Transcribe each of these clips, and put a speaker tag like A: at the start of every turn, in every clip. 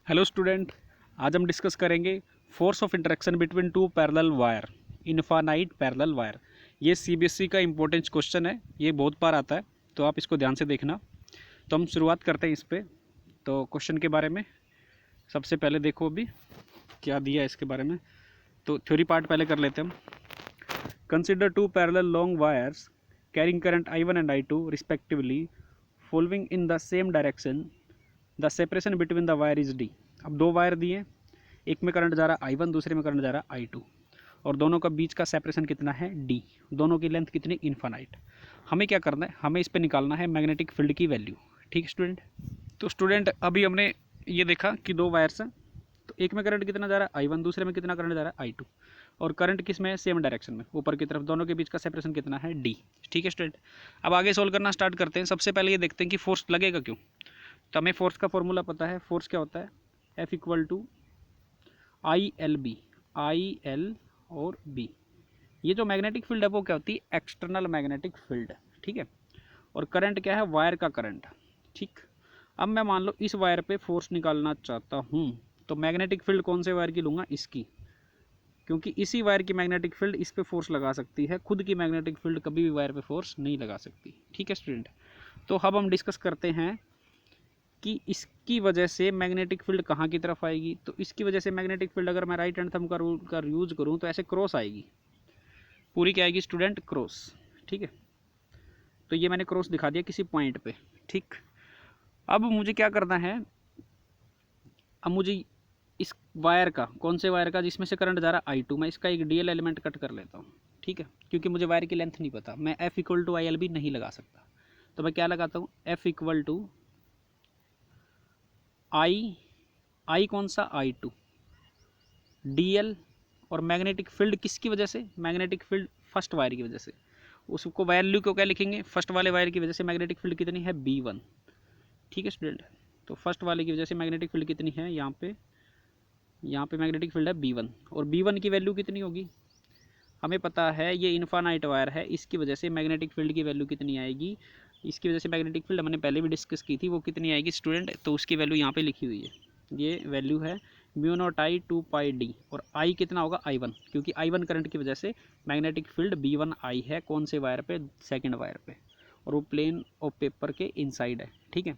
A: Hello student, आज हम discuss करेंगे force of interaction between two parallel wire, infinite parallel wire. ये CBSE का इंपॉर्टेंट क्वेश्चन है, ये बहुत बार आता है, तो आप इसको ध्यान से देखना। तो हम शुरुआत करते हैं इस पे। तो क्वेश्चन के बारे में सबसे पहले देखो अभी क्या दिया है इसके बारे में। तो थ्योरी पार्ट पहले कर लेते हैं हम। Consider two parallel long wires carrying current I1 and I2 respectively following in the same direction. The separation between the wire is D. अब दो वायर दिए, एक में करंट जा रहा है I1, दूसरे में करंट जा रहा है I2, और दोनों का बीच का सेपरेशन कितना है D। दोनों की लेंथ कितनी, इनफाइनाइट। हमें क्या करना है, हमें इस पे निकालना है मैग्नेटिक फील्ड की वैल्यू। ठीक है स्टूडेंट। तो स्टूडेंट अभी हमने ये देखा कि दो वायर्स हैं, तो एक में करंट कितना जा रहा है I1, दूसरे में कितना करंट जा रहा है I2, और करंट किस में है, सेम डायरेक्शन में, ऊपर की तरफ। दोनों के बीच का सेपरेशन कितना है D। ठीक है स्टूडेंट। अब आगे सोल्व करना स्टार्ट करते हैं। सबसे पहले ये देखते हैं कि फोर्स लगेगा क्यों। तो हमें फोर्स का फॉर्मूला पता है। फोर्स क्या होता है, F equal to IL/B। IL और B, ये जो मैग्नेटिक फील्ड है वो क्या होती है, एक्सटर्नल मैग्नेटिक फील्ड। ठीक है। और करंट क्या है, वायर का करंट। ठीक। अब मैं मान लो इस वायर पे फोर्स निकालना चाहता हूँ, तो मैग्नेटिक फील्ड कौन से वायर की लूँगा, इसकी, क्योंकि इसी वायर की मैग्नेटिक फील्ड इस पे फोर्स लगा सकती है। खुद की मैग्नेटिक फील्ड कभी भी वायर पे फोर्स नहीं लगा सकती। ठीक है स्टूडेंट। तो अब हम डिस्कस करते हैं कि इसकी वजह से मैग्नेटिक फील्ड कहाँ की तरफ आएगी। तो इसकी वजह से मैग्नेटिक फील्ड, अगर मैं राइट हैंड थंब का रूल का यूज करूँ तो ऐसे क्रॉस आएगी, पूरी क्या आएगी स्टूडेंट, क्रॉस। ठीक है। तो ये मैंने क्रॉस दिखा दिया किसी पॉइंट पे। ठीक। अब मुझे क्या करना है, अब मुझे इस वायर का, कौन से वायर का, जिसमें से करंट जा रहा है I2, मैं इसका एक डीएल एलिमेंट कट कर लेता हूँ। ठीक है। क्योंकि मुझे वायर की लेंथ नहीं पता, मैं F इक्वल टू IL भी नहीं लगा सकता। तो मैं क्या लगाता हूँ, F इक्वल टू आई कौन सा, I2, DL, और मैग्नेटिक फील्ड किसकी वजह से, मैग्नेटिक फील्ड फर्स्ट वायर की वजह से। उसको वैल्यू को क्या लिखेंगे, फर्स्ट वाले वायर की वजह से मैग्नेटिक फील्ड कितनी है, B1। ठीक है स्टूडेंट। तो फर्स्ट वाले की वजह से मैग्नेटिक फील्ड कितनी है, यहाँ पे मैग्नेटिक फील्ड है B1, और B1 की वैल्यू कितनी होगी, हमें पता है ये इनफानाइट वायर है, इसकी वजह से मैग्नेटिक फील्ड की वैल्यू कितनी आएगी, इसकी वजह से मैग्नेटिक फील्ड हमने पहले भी डिस्कस की थी, वो कितनी आएगी स्टूडेंट। तो उसकी वैल्यू यहाँ पे लिखी हुई है, ये वैल्यू है μ0I 2πd, और I कितना होगा, I1, क्योंकि I1 करंट की वजह से मैग्नेटिक फील्ड B1I है, कौन से वायर पे, सेकेंड वायर पे, और वो प्लेन ऑफ पेपर के इनसाइड है। ठीक है।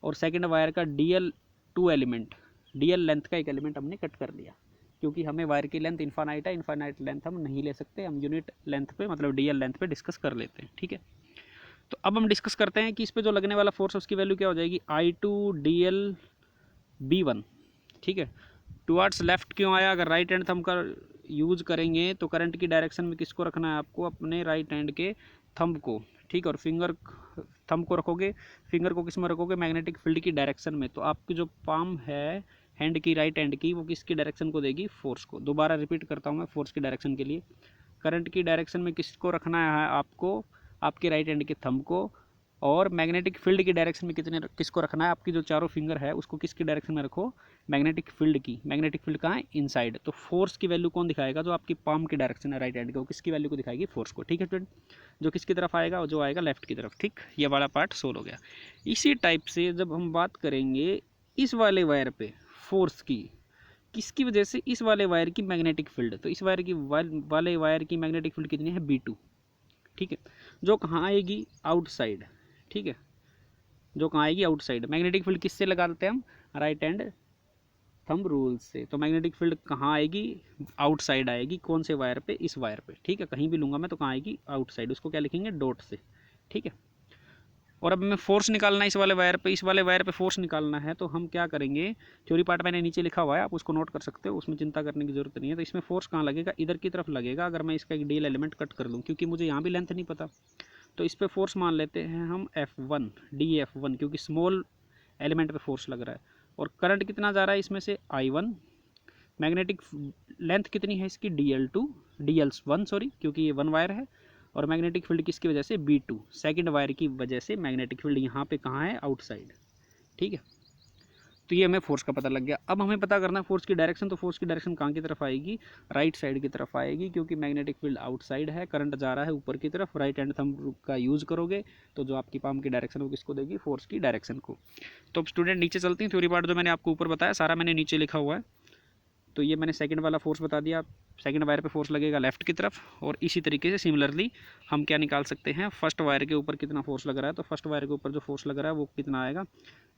A: और सेकेंड वायर का DL2 एलिमेंट, DL लेंथ का एक एलिमेंट हमने कट कर दिया, क्योंकि हमें वायर की लेंथ इनफानाइट है, इनफानाइट लेंथ हम नहीं ले सकते, हम यूनिट लेंथ पे, मतलब DL लेंथ पे डिस्कस कर लेते हैं। ठीक है। तो अब हम डिस्कस करते हैं कि इस पे जो लगने वाला फोर्स है उसकी वैल्यू क्या हो जाएगी, I2DL/B1। ठीक है। टुवर्ड्स लेफ्ट क्यों आया, अगर राइट हैंड थंब का यूज करेंगे तो करंट की डायरेक्शन में किसको रखना है आपको, अपने राइट हैंड के थंब को। ठीक। और फिंगर, थंब को रखोगे, फिंगर को किस में रखोगे, मैग्नेटिक फील्ड की डायरेक्शन में। तो आपकी जो पाम है हैंड की, राइट हैंड की, वो किसकी डायरेक्शन को देगी, फोर्स को। दोबारा रिपीट करता हूँ मैं, फोर्स की डायरेक्शन के लिए करंट की डायरेक्शन में किसको रखना है आपको, आपके राइट हैंड के थंब को। और मैग्नेटिक फील्ड की डायरेक्शन में कितने, किसको रखना है, आपकी जो चारों फिंगर है उसको किसकी डायरेक्शन में रखो, मैग्नेटिक फील्ड की। मैग्नेटिक फील्ड कहाँ है, इनसाइड। तो फोर्स की वैल्यू कौन दिखाएगा, जो आपकी पाम की डायरेक्शन है राइट हैंड की, वो किसकी वैल्यू को दिखाएगी, फोर्स को। ठीक है स्टूडेंट। जो किसकी तरफ आएगा, जो आएगा लेफ्ट की तरफ। ठीक। ये वाला पार्ट सोल्व हो गया। इसी टाइप से जब हम बात करेंगे इस वाले वायर पे फोर्स की, किसकी वजह से, इस वाले वायर की मैग्नेटिक फील्ड। तो इस वायर की वाले वायर की मैग्नेटिक फील्ड कितनी है, B2। ठीक है। जो कहाँ आएगी, आउटसाइड। ठीक है। जो कहाँ आएगी, आउटसाइड। मैग्नेटिक फील्ड किससे लगाते हैं हम, राइट हैंड थंब रूल से। तो मैग्नेटिक फील्ड कहाँ आएगी, आउटसाइड आएगी, कौन से वायर पे, इस वायर पे। ठीक है। कहीं भी लूँगा मैं तो कहाँ आएगी, आउटसाइड। उसको क्या लिखेंगे, डॉट से। ठीक है। और अब हमें फोर्स निकालना है इस वाले वायर पे, इस वाले वायर पे फोर्स निकालना है। तो हम क्या करेंगे, थ्योरी पार्ट मैंने नीचे लिखा हुआ है, आप उसको नोट कर सकते हो, उसमें चिंता करने की जरूरत नहीं है। तो इसमें फोर्स कहाँ लगेगा, इधर की तरफ लगेगा, अगर मैं इसका एक डीएल एलिमेंट कट कर लूँ, क्योंकि मुझे यहाँ भी लेंथ नहीं पता। तो इस पर फोर्स मान लेते हैं हम F1, DF1, क्योंकि स्मॉल एलिमेंट पे फोर्स लग रहा है। और करंट कितना जा रहा है इसमें से, I1। मैग्नेटिक लेंथ कितनी है इसकी, DL1 सॉरी, क्योंकि ये वन वायर है। और मैग्नेटिक फील्ड किसकी वजह से, B2, सेकंड वायर की वजह से मैग्नेटिक फील्ड यहाँ पे कहाँ है, आउटसाइड। ठीक है। तो ये हमें फोर्स का पता लग गया। अब हमें पता करना है फोर्स की डायरेक्शन। तो फोर्स की डायरेक्शन कहाँ की तरफ आएगी, राइट साइड की तरफ आएगी, क्योंकि मैग्नेटिक फील्ड आउटसाइड है, करंट जा रहा है ऊपर की तरफ। राइट हैंड थंब का यूज़ करोगे तो जो आपकी पाम की डायरेक्शन वो किसको देगी, फोर्स की डायरेक्शन को। तो अब स्टूडेंट नीचे चलते हैं, थ्योरी पार्ट जो मैंने आपको ऊपर बताया सारा मैंने नीचे लिखा हुआ है। तो ये मैंने सेकंड वाला फोर्स बता दिया, सेकंड वायर पे फोर्स लगेगा लेफ्ट की तरफ। और इसी तरीके से सिमिलरली हम क्या निकाल सकते हैं, फर्स्ट वायर के ऊपर कितना फोर्स लग रहा है। तो फर्स्ट वायर के ऊपर जो फोर्स लग रहा है वो कितना आएगा,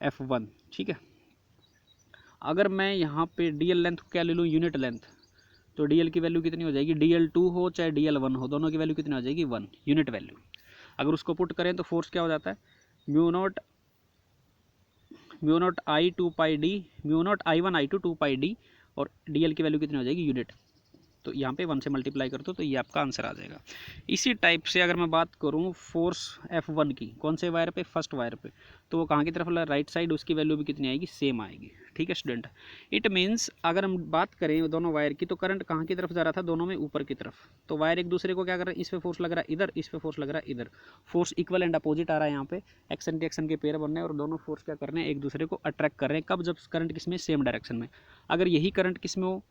A: F1। ठीक है। अगर मैं यहाँ पे DL लेंथ को क्या ले लूँ, यूनिट लेंथ, तो DL की वैल्यू कितनी हो जाएगी, DL2 हो चाहे DL1 हो, दोनों की वैल्यू कितनी हो जाएगी, 1 यूनिट वैल्यू। अगर उसको पुट करें तो फोर्स क्या हो जाता है, mu naught I1 I2 2πD, और DL की वैल्यू कितनी हो जाएगी, यूनिट। तो यहाँ पे 1 से मल्टीप्लाई कर दो तो ये आपका आंसर आ जाएगा। इसी टाइप से अगर मैं बात करूँ फोर्स F1 की, कौन से वायर पे, फर्स्ट वायर पे, तो वो कहाँ की तरफ, राइट साइड, उसकी वैल्यू भी कितनी आएगी, सेम आएगी। ठीक है स्टूडेंट। इट मीन्स अगर हम बात करें दोनों वायर की, तो करंट कहाँ की तरफ जा रहा था, दोनों में ऊपर की तरफ। तो वायर एक दूसरे को क्या कर रहे हैं, इस पे फोर्स लग रहा है इधर, इस पे फोर्स लग रहा है इधर। फोर्स इक्वल एंड अपोजिट आ रहा है यहाँ पे, एक्शन रिएक्शन के पेयर बन रहे हैं, और दोनों फोर्स क्या कर रहे हैं, एक दूसरे को अट्रैक्ट कर रहे हैं। कब, जब करंट किसमें, सेम डायरेक्शन में। अगर यही करंट किसमें हो,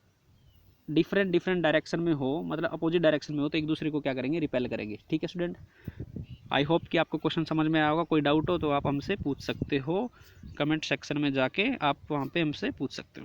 A: डिफरेंट डायरेक्शन में हो, मतलब अपोजिट डायरेक्शन में हो, तो एक दूसरे को क्या करेंगे, रिपेल करेंगे। ठीक है स्टूडेंट। आई होप कि आपको क्वेश्चन समझ में आया होगा। कोई डाउट हो तो आप हमसे पूछ सकते हो, कमेंट सेक्शन में जाके आप वहाँ पे हमसे पूछ सकते हो।